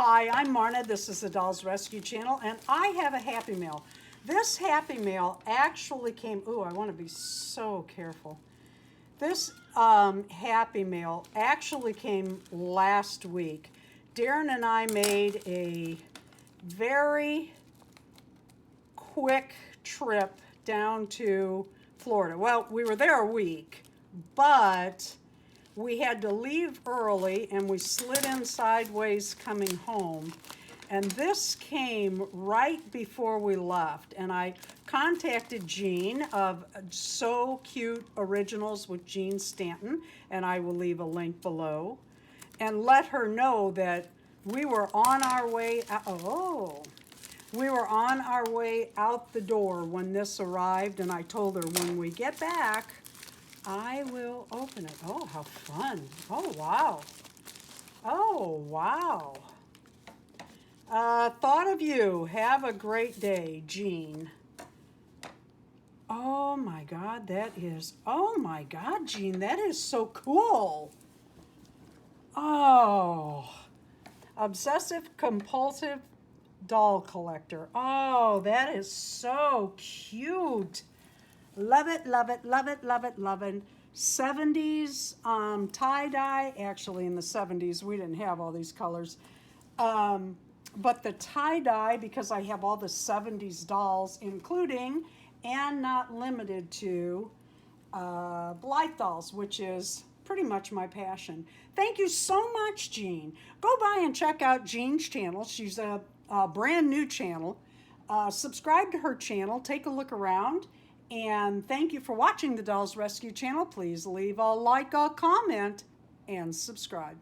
Hi, I'm Marna. This is the Dolls Rescue Channel, and I have a Happy Mail. This Happy Mail actually came, ooh, I want to be so careful. This Happy Mail actually came last week. Darren and I made a very quick trip down to Florida. Well, we were there a week, but we had to leave early and we slid in sideways coming home. And this came right before we left. And I contacted Jeanne of So Cute Originals with Jeanne Stanton, and I will leave a link below, and let her know that we were on our way we were on our way out the door when this arrived, and I told her when we get back, I will open it. Oh, how fun. Oh, wow. Oh, wow. Thought of you. Have a great day, Jeanne. Oh my God, oh my God, Jeanne, that is so cool. Oh, obsessive compulsive doll collector. Oh, that is so cute. Love it, love it, love it, love it, love it. 70s tie-dye. Actually, in the 70s, we didn't have all these colors. But the tie-dye, because I have all the 70s dolls, including and not limited to Blythe dolls, which is pretty much my passion. Thank you so much, Jeanne. Go by and check out Jeanne's channel. She's a brand new channel. Subscribe to her channel. Take a look around. And thank you for watching the Dolls Rescue Channel. Please leave a like, a comment, and subscribe.